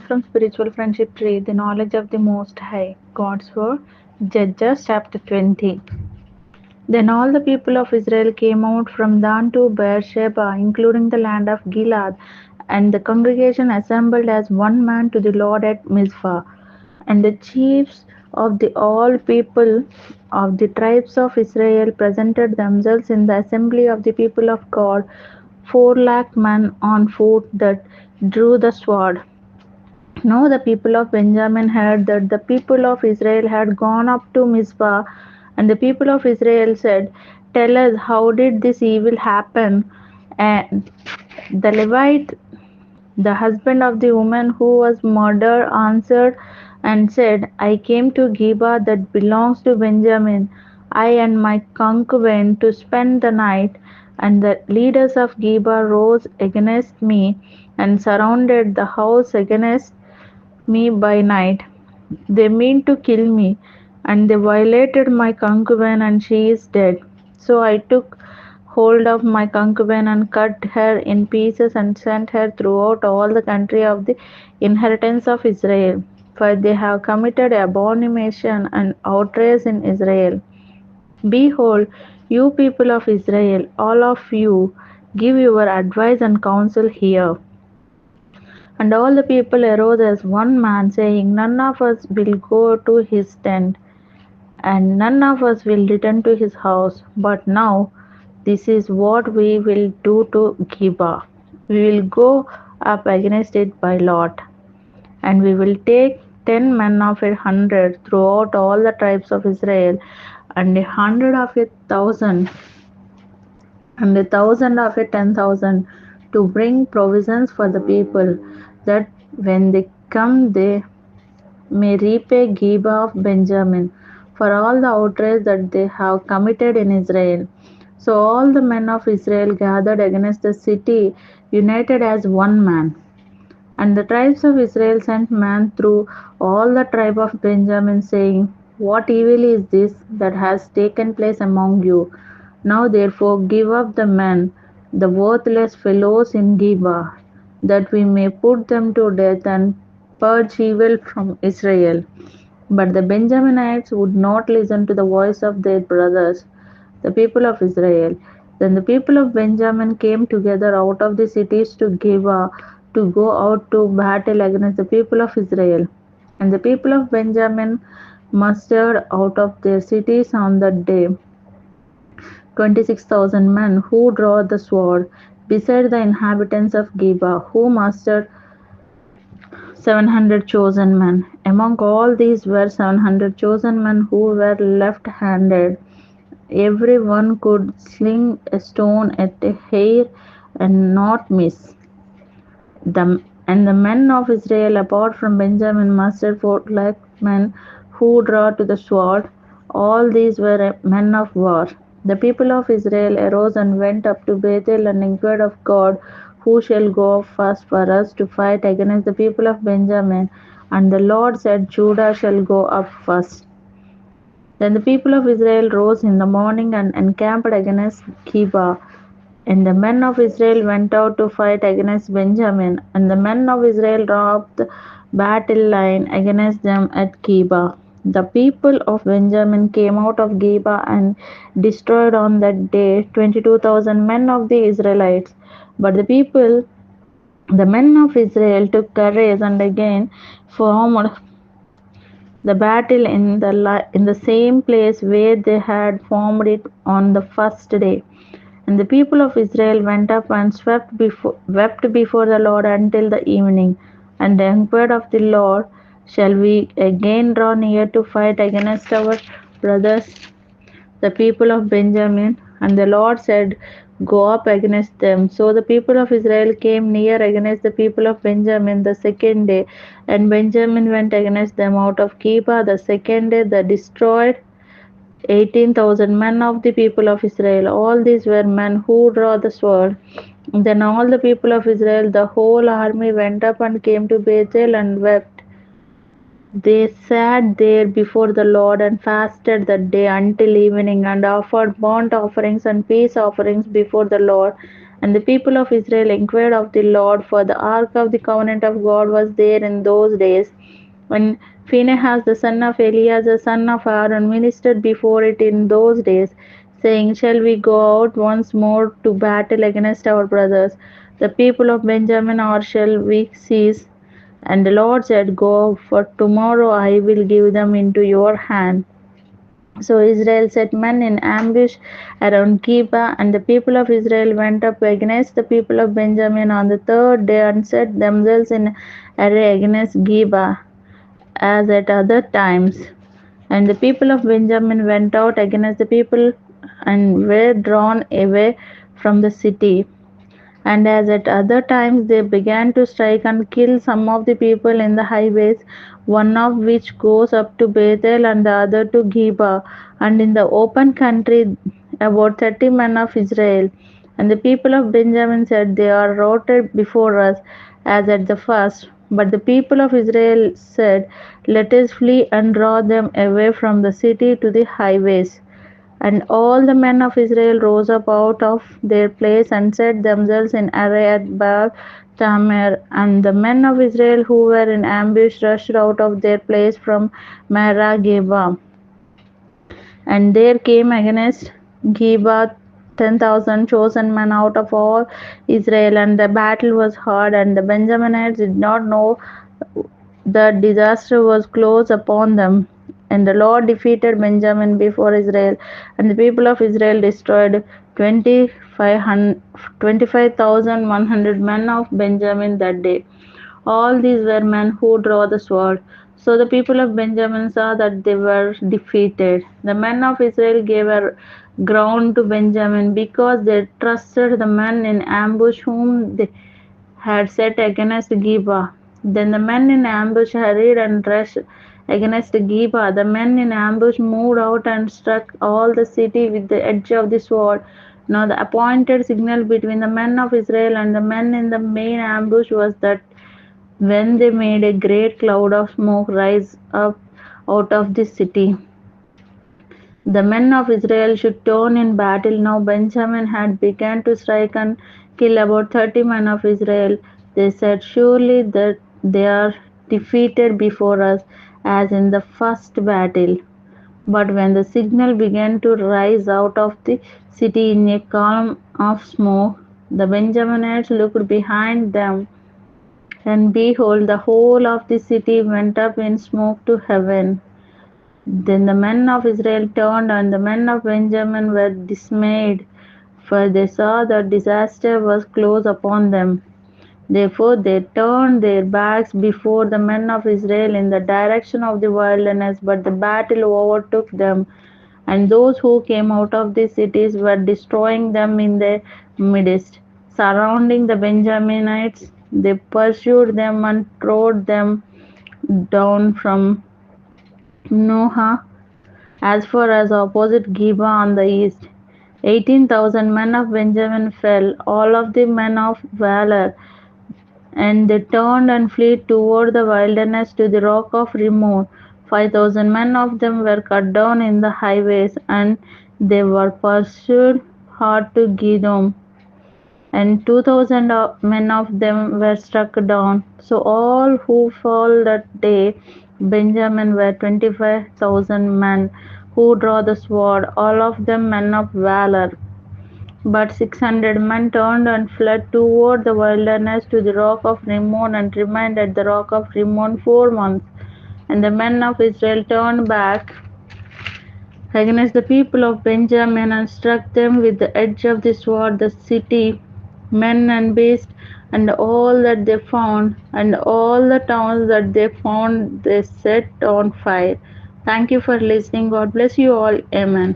from Spiritual Friendship Tree, the knowledge of the Most High, God's Word, Judges chapter 20. Then all the people of Israel came out from Dan to Beersheba, including the land of Gilead, and the congregation assembled as one man to the Lord at Mizpah. And the chiefs of the all people of the tribes of Israel presented themselves in the assembly of the people of God, 4 lakh men on foot that drew the sword. Now the people of Benjamin heard that the people of Israel had gone up to Mizpah, and the people of Israel said, "Tell us, how did this evil happen?" And the Levite, the husband of the woman who was murdered, answered and said, "I came to Gibeah that belongs to Benjamin, I and my concubine, to spend the night. And the leaders of Gibeah rose against me and surrounded the house against me by night. They mean to kill me, and they violated my concubine, and she is dead." So I took hold of my concubine and cut her in pieces and sent her throughout all the country of the inheritance of Israel, for they have committed abomination and outrage in Israel. Behold, you people of Israel, all of you, give your advice and counsel here. And all the people arose as one man, saying, "None of us will go to his tent, and none of us will return to his house. But now this is what we will do to Gibeah. We will go up against it by lot, and we will take 10 men of 100 throughout all the tribes of Israel, and 100 of 1,000, and 1,000 of 10,000, to bring provisions for the people, that when they come they may repay Gibeah of Benjamin for all the outrage that they have committed in Israel." So all the men of Israel gathered against the city, united as one man. And the tribes of Israel sent men through all the tribe of Benjamin, saying, "What evil is this that has taken place among you? Now therefore give up the men, the worthless fellows in Gibeah, that we may put them to death and purge evil from Israel." But the Benjaminites would not listen to the voice of their brothers, the people of Israel. Then the people of Benjamin came together out of the cities to Gibeah to go out to battle against the people of Israel. And the people of Benjamin mustered out of their cities on that day 26,000 men who draw the sword, beside the inhabitants of Gibeah, who mustered 700 chosen men. Among all these were 700 chosen men who were left-handed. Every one could sling a stone at a hair and not miss. And the men of Israel, apart from Benjamin, mustered 4 lakh men who draw to the sword. All these were men of war. The people of Israel arose and went up to Bethel and inquired of God, "Who shall go up first for us to fight against the people of Benjamin?" And the Lord said, "Judah shall go up first." Then the people of Israel rose in the morning and encamped against Gibeah. And the men of Israel went out to fight against Benjamin, and the men of Israel drew up the battle line against them at Gibeah. The people of Benjamin came out of Gibeah and destroyed on that day 22,000 men of the Israelites. But the men of Israel took courage and again formed the battle in the same place where they had formed it on the first day. And the people of Israel went up and wept before the Lord until the evening. And they inquired of the Lord, "Shall we again draw near to fight against our brothers, the people of Benjamin?" And the Lord said, "Go up against them." So the people of Israel came near against the people of Benjamin the second day, and Benjamin went against them out of Gibeah the second day. They destroyed 18,000 men of the people of Israel. All these were men who draw the sword. Then all the people of Israel, the whole army, went up and came to Bethel and wept. They sat there before the Lord and fasted that day until evening, and offered burnt offerings and peace offerings before the Lord. And the people of Israel inquired of the Lord, for the ark of the covenant of God was there in those days. When Phinehas the son of Eleazar son of Aaron ministered before it in those days, saying, Shall we go out once more to battle against our brothers, the people of Benjamin, or shall we cease? And the Lord said, Go, for tomorrow I will give them into your hand. So Israel set men in ambush around Gibeah, and the people of Israel went up against the people of Benjamin on the third day and set themselves in array against Gibeah, as at other times. And the people of Benjamin went out against the people and were drawn away from the city. And as at other times they began to strike and kill some of the people in the highways, one of which goes up to Bethel and the other to Gibeah, and in the open country about 30 men of Israel. And the people of Benjamin said, They are routed before us, as at the first. But the people of Israel said, Let us flee and draw them away from the city to the highways. And all the men of Israel rose up out of their place and set themselves in array at Baal Tamar. And the men of Israel who were in ambush rushed out of their place from Marageba. And there came against Gibeah 10,000 chosen men out of all Israel, and the battle was hard, and the Benjaminites did not know that disaster was close upon them. And the Lord defeated Benjamin before Israel, and the people of Israel destroyed 25,100 men of Benjamin that day. All these were men who draw the sword. So the people of Benjamin saw that they were defeated. The men of Israel gave a ground to Benjamin because they trusted the men in ambush whom they had set against Gibeah. Then the men in ambush hurried and rushed against Gibeah. The men in ambush moved out and struck all the city with the edge of the sword. Now the appointed signal between the men of Israel and the men in the main ambush was that when they made a great cloud of smoke rise up out of the city, the men of Israel should turn in battle. Now Benjamin had begun to strike and kill about 30 men of Israel. They said, Surely that they are defeated before us, as in the first battle. But when the signal began to rise out of the city in a column of smoke, the Benjaminites looked behind them, and behold, the whole of the city went up in smoke to heaven. Then the men of Israel turned, and the men of Benjamin were dismayed, for they saw that disaster was close upon them. Therefore they turned their backs before the men of Israel in the direction of the wilderness, but the battle overtook them, and those who came out of the cities were destroying them in their midst. Surrounding the Benjaminites, they pursued them and trod them down from Noah as far as opposite Gibeah on the east. 18,000 men of Benjamin fell, all of the men of valor, and they turned and fled toward the wilderness to the rock of Rimmon. 5,000 men of them were cut down in the highways, and they were pursued hard to Gidom, and 2,000 men of them were struck down. So all who fell that day, Benjamin, were 25,000 men who draw the sword, all of them men of valor. But 600 men turned and fled toward the wilderness to the rock of Rimmon, and remained at the rock of Rimmon 4 months. And the men of Israel turned back against the people of Benjamin, and struck them with the edge of the sword, the city, men and beasts, and all that they found, and all the towns that they found they set on fire. Thank you for listening. God bless you all. Amen.